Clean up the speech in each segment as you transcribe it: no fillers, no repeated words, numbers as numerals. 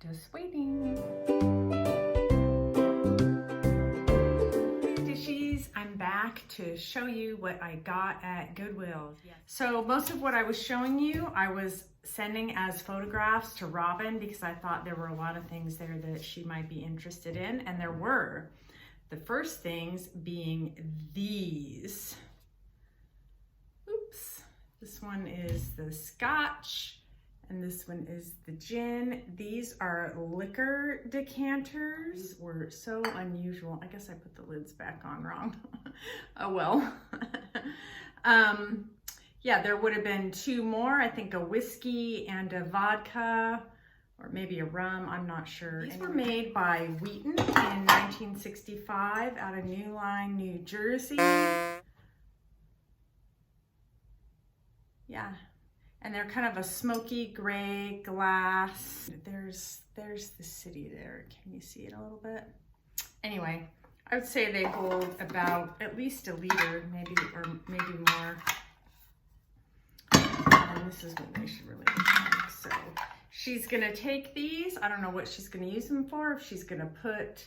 Just waiting. Dishies, I'm back to show you what I got at Goodwill. So most of what I was showing you, I was sending as photographs to Robin because I thought there were a lot of things there that she might be interested in, and there were. The first things being these. Oops. This one is the Scotch, and this one is the Gin. These are liquor decanters. Were so unusual. I guess I put the lids back on wrong. Oh well. Yeah, there would have been two more. I think a whiskey and a vodka, or maybe a rum, I'm not sure. These were made by Wheaton in 1965 out of New Line, New Jersey. Yeah, and they're kind of a smoky gray glass. There's the city there. Can you see it a little bit? Anyway, I would say they hold about at least a liter, maybe more. And this is what they should really look like. So she's gonna take these. I don't know what she's gonna use them for. If she's gonna put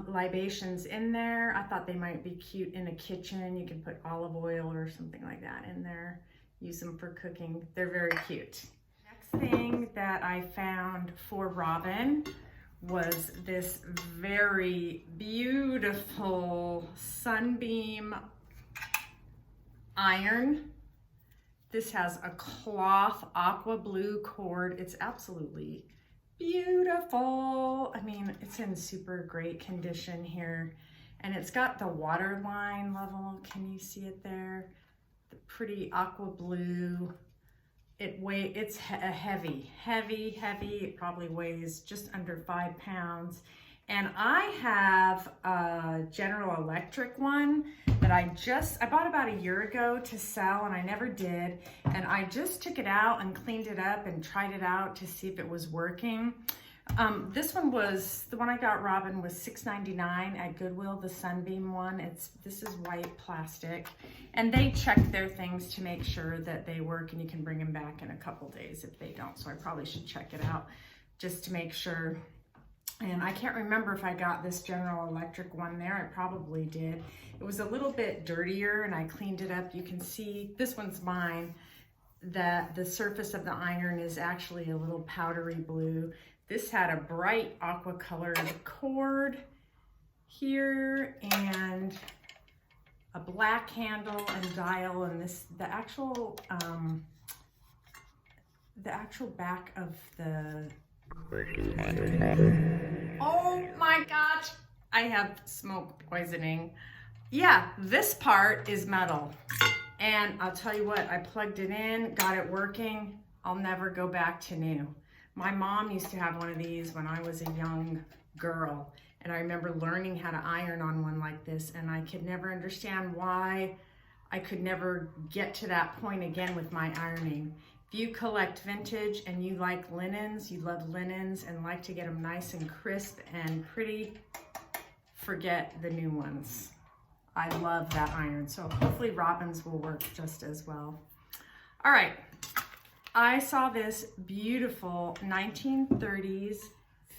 libations in there. I thought they might be cute in a kitchen. You can put olive oil or something like that in there. Use them for cooking. They're very cute. Next thing that I found for Robin was this very beautiful Sunbeam Iron. This has a cloth aqua blue cord. It's absolutely beautiful. I mean, it's in super great condition here. And it's got the water line level. Can you see it there? The pretty aqua blue. It's heavy. It probably weighs just under 5 pounds. And I have a General Electric one that I bought about a year ago to sell, and I never did. And I just took it out and cleaned it up and tried it out to see if it was working. This one was, the one I got Robin was $6.99 at Goodwill, the Sunbeam one. This is white plastic, and they check their things to make sure that they work, and you can bring them back in a couple days if they don't. So I probably should check it out just to make sure. And I can't remember if I got this General Electric one there. I probably did. It was a little bit dirtier, and I cleaned it up. You can see, this one's mine, that the surface of the iron is actually a little powdery blue. This had a bright aqua colored cord here and a black handle and dial, and the actual back of the, oh my gosh, I have smoke poisoning. Yeah, this part is metal. And I'll tell you what, I plugged it in, got it working. I'll never go back to new. My mom used to have one of these when I was a young girl. And I remember learning how to iron on one like this, and I could never understand why I could never get to that point again with my ironing. If you collect vintage and you like linens, you love linens and like to get them nice and crisp and pretty, forget the new ones. I love that iron. So hopefully Robin's will work just as well. All right, I saw this beautiful 1930s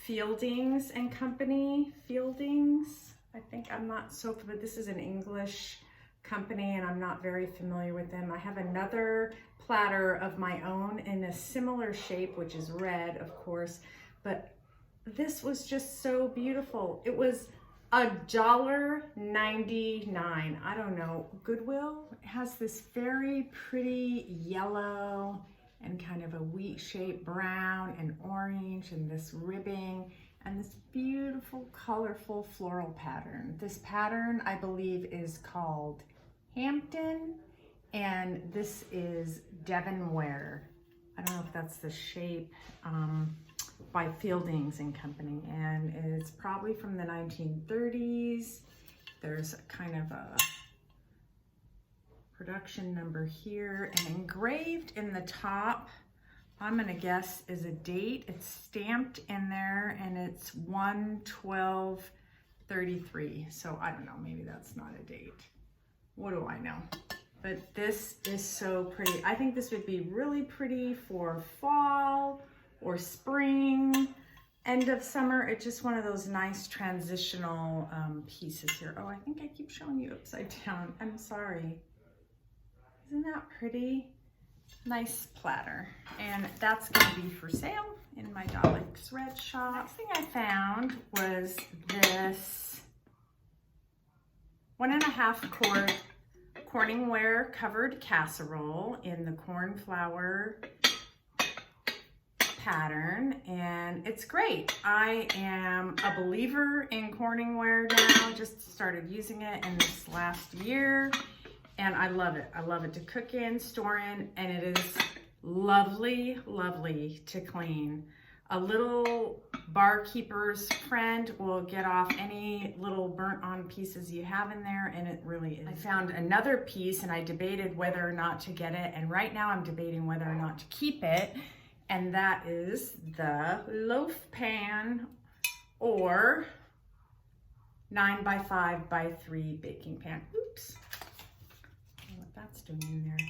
Fieldings and Company. Fieldings, I think, I'm not so familiar. This is an English company and I'm not very familiar with them. I have another platter of my own in a similar shape, which is red, of course, but this was just so beautiful. It was $1.99. I don't know. Goodwill has this very pretty yellow and kind of a wheat-shaped brown and orange and this ribbing and this beautiful, colorful floral pattern. This pattern, I believe, is called Hampton, and this is Devonware. I don't know if that's the shape, by Fieldings and Company, and it's probably from the 1930s. There's a kind of a production number here, and engraved in the top, I'm gonna guess, is a date. It's stamped in there, and it's 1/12/33. So I don't know, maybe that's not a date. What do I know? But this is so pretty. I think this would be really pretty for fall or spring. end of summer. It's just one of those nice transitional pieces here. Oh, I think I keep showing you upside down. I'm sorry. Isn't that pretty? Nice platter. And that's going to be for sale in my Dotlikesred shop. Next thing I found was this 1.5 quart Corningware covered casserole in the cornflower pattern, and it's great. I am a believer in Corningware now, just started using it in this last year, and I love it. I love it to cook in, store in, and it is lovely, lovely to clean. A little barkeeper's friend will get off any little burnt on pieces you have in there, and it really is. I found another piece and I debated whether or not to get it, and right now I'm debating whether or not to keep it, and that is the loaf pan or 9x5x3 baking pan. Oops, I don't know what that's doing in there.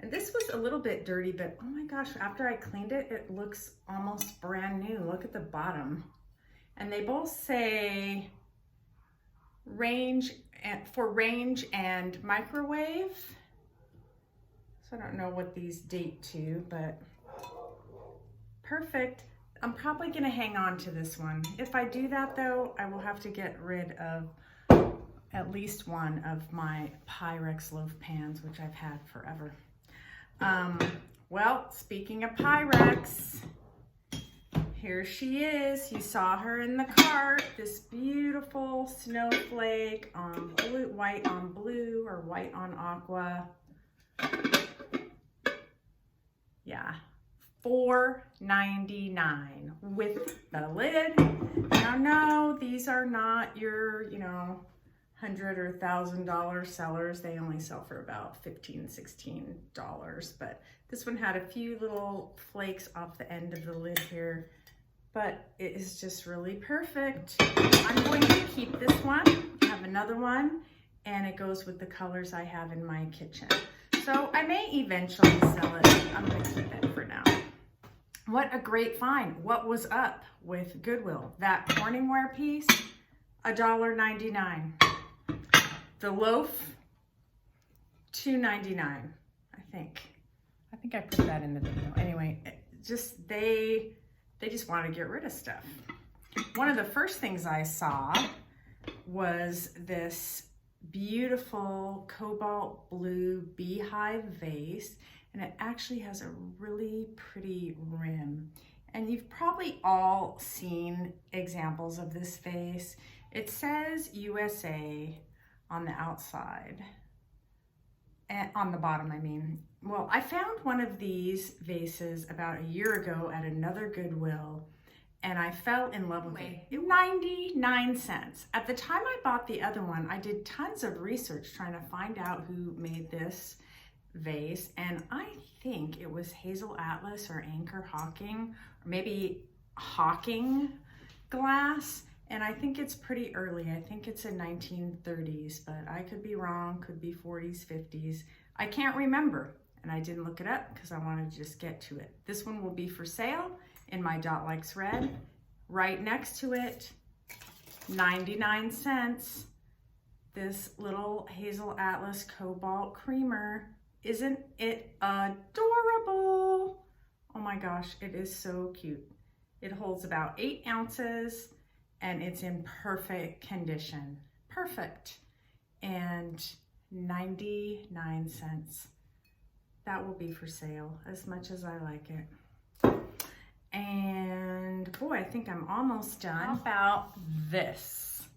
And this was a little bit dirty, but oh my gosh, after I cleaned it, it looks almost brand new. Look at the bottom. And they both say range and microwave. So I don't know what these date to, but perfect. I'm probably gonna hang on to this one. If I do that though, I will have to get rid of at least one of my Pyrex loaf pans, which I've had forever. Well, speaking of Pyrex, here she is. You saw her in the cart. This beautiful snowflake on blue, white on blue or white on aqua. Yeah, $4.99 with the lid. Now, no, these are not your, $100 or $1,000 sellers. They only sell for about $15, $16, but this one had a few little flakes off the end of the lid here, but it is just really perfect. I'm going to keep this one. I have another one, and it goes with the colors I have in my kitchen. So I may eventually sell it. I'm going to keep it for now. What a great find. What was up with Goodwill? That Corningware piece, $1.99. The loaf, $2.99, I think. I think I put that in the video. Anyway, they just want to get rid of stuff. One of the first things I saw was this beautiful cobalt blue Beehive Vase, and it actually has a really pretty rim. And you've probably all seen examples of this vase. It says USA on the outside, and on the bottom, I mean. Well, I found one of these vases about a year ago at another Goodwill, and I fell in love with it. 99 cents. At the time I bought the other one, I did tons of research trying to find out who made this vase, and I think it was Hazel Atlas or Anchor Hawking, or maybe Hawking glass. And I think it's pretty early. I think it's in 1930s, but I could be wrong, could be 40s, 50s. I can't remember, and I didn't look it up because I wanted to just get to it. This one will be for sale in my Dotlikesred. Right next to it, 99 cents, this little Hazel Atlas Cobalt Creamer. Isn't it adorable? Oh my gosh, it is so cute. It holds about 8 ounces. And it's in perfect condition. Perfect. And 99 cents. That will be for sale, as much as I like it. And boy, I think I'm almost done. How about this?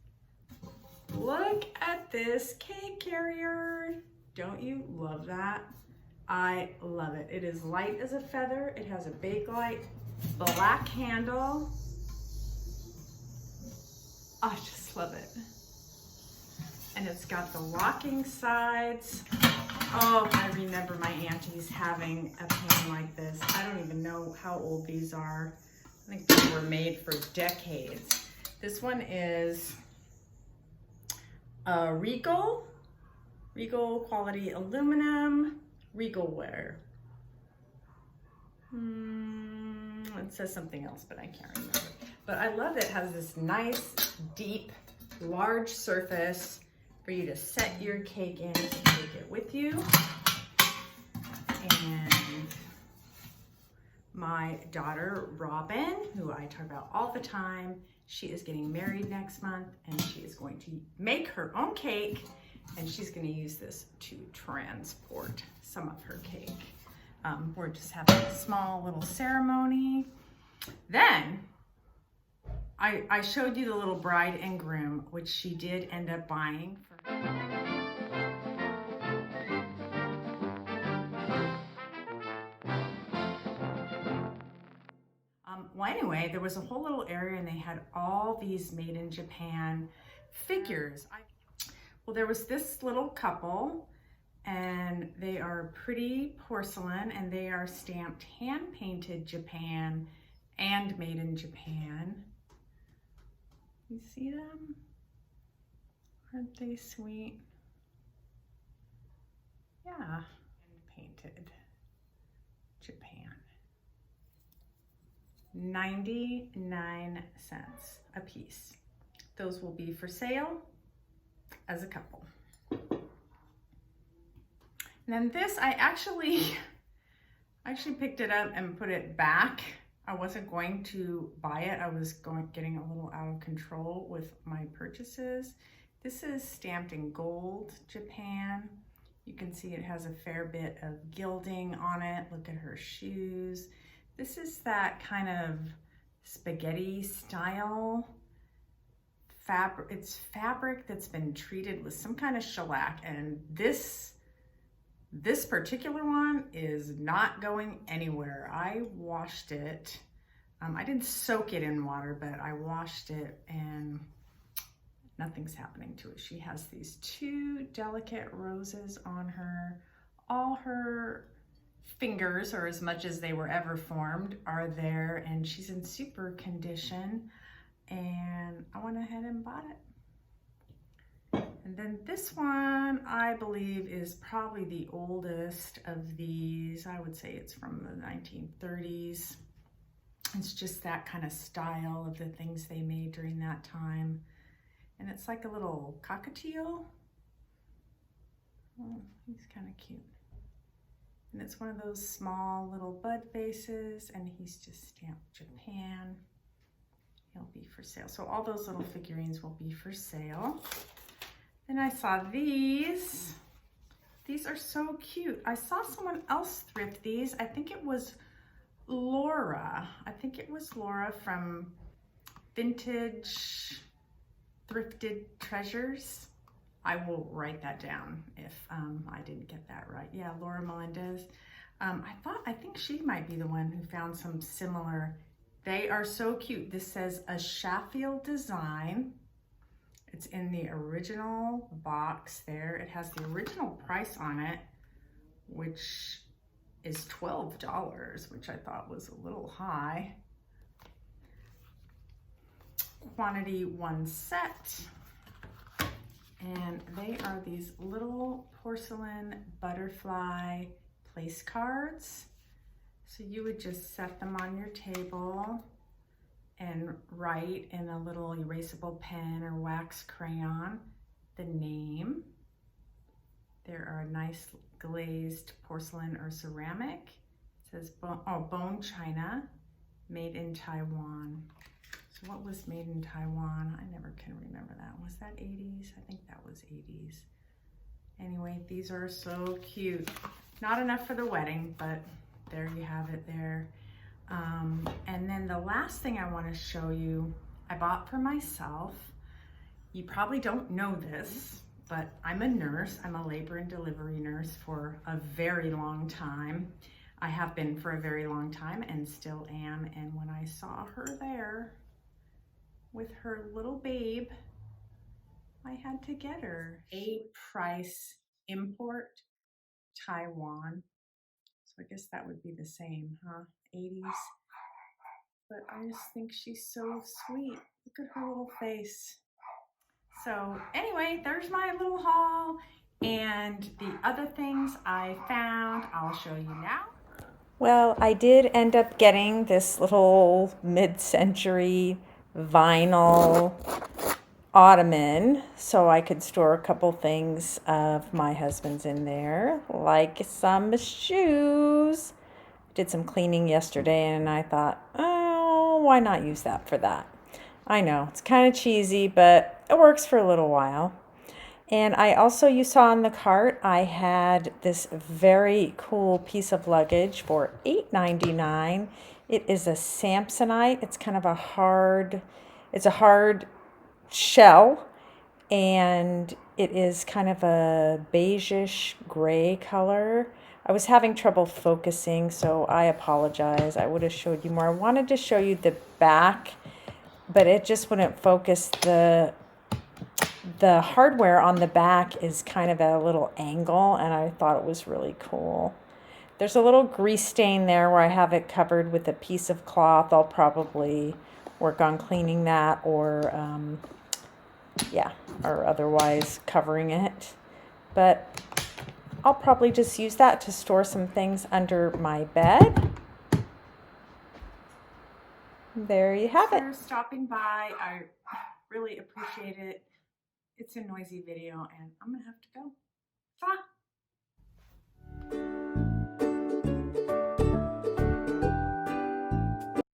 Look at this cake carrier. Don't you love that? I love it. It is light as a feather. It has a Bakelite black handle. I just love it. And it's got the locking sides. Oh, I remember my aunties having a pan like this. I don't even know how old these are. I think they were made for decades. This one is Regal quality aluminum, Regalware. It says something else, but I can't remember. But I love that it has this nice, deep, large surface for you to set your cake in to take it with you. And my daughter, Robin, who I talk about all the time, she is getting married next month, and she is going to make her own cake, and she's going to use this to transport some of her cake. We're just having a small little ceremony. Then I showed you the little bride and groom, which she did end up buying. Well, anyway, there was a whole little area and they had all these made in Japan figures. Well, there was this little couple, and they are pretty porcelain, and they are stamped hand painted Japan and made in Japan. You see them? Aren't they sweet? Yeah, hand painted Japan. 99 cents a piece. Those will be for sale as a couple. And then this, I actually picked it up and put it back. I wasn't going to buy it. I was getting a little out of control with my purchases. This is stamped in gold, Japan. You can see it has a fair bit of gilding on it. Look at her shoes. This is that kind of spaghetti style fabric. It's fabric that's been treated with some kind of shellac, and this particular one is not going anywhere. I washed it. I didn't soak it in water, but I washed it and nothing's happening to it. She has these two delicate roses on her. All her fingers, or as much as they were ever formed, are there, and she's in super condition, and I went ahead and bought it. And then this one, I believe, is probably the oldest of these. I would say it's from the 1930s. It's just that kind of style of the things they made during that time. And it's like a little cockatiel. Oh, he's kind of cute. And it's one of those small little bud vases, and he's just stamped Japan. He'll be for sale. So all those little figurines will be for sale. Then I saw these. These are so cute. I saw someone else thrift these. I think it was Laura. I think it was Laura from Vintage Thrifted Treasures. I will write that down if I didn't get that right. Yeah, Laura Melendez. I think she might be the one who found some similar. They are so cute. This says a Sheffield design. It's in the original box there. It has the original price on it, which is $12, which I thought was a little high. Quantity 1 set. And they are these little porcelain butterfly place cards. So you would just set them on your table and write in a little erasable pen or wax crayon the name. There are nice glazed porcelain or ceramic. It says bone china, made in Taiwan. So what was made in Taiwan? I never can remember that. Was that 80s? I think that was 80s. Anyway, these are so cute. Not enough for the wedding, but there you have it there. And then the last thing I want to show you, I bought for myself. You probably don't know this, but I'm a nurse. I'm a labor and delivery nurse for a very long time. I have been for a very long time and still am. And when I saw her there with her little babe, I had to get her. A price import, Taiwan. So I guess that would be the same, huh? 80s. But I just think she's so sweet. Look at her little face. So anyway, there's my little haul. And the other things I found, I'll show you now. Well, I did end up getting this little mid-century vinyl ottoman so I could store a couple things of my husband's in there, like some shoes. Did some cleaning yesterday and I thought, oh, why not use that for that? I know it's kind of cheesy, but it works for a little while. And I also, you saw in the cart, I had this very cool piece of luggage for $8.99. It is a Samsonite. It's kind of a hard shell, and it is kind of a beigeish gray color. I was having trouble focusing, so I apologize. I would have showed you more. I wanted to show you the back, but it just wouldn't focus. The hardware on the back is kind of at a little angle, and I thought it was really cool. There's a little grease stain there where I have it covered with a piece of cloth. I'll probably work on cleaning that, or or otherwise covering it. But I'll probably just use that to store some things under my bed. There you have it. Thanks for stopping by. I really appreciate it. It's a noisy video and I'm gonna have to go.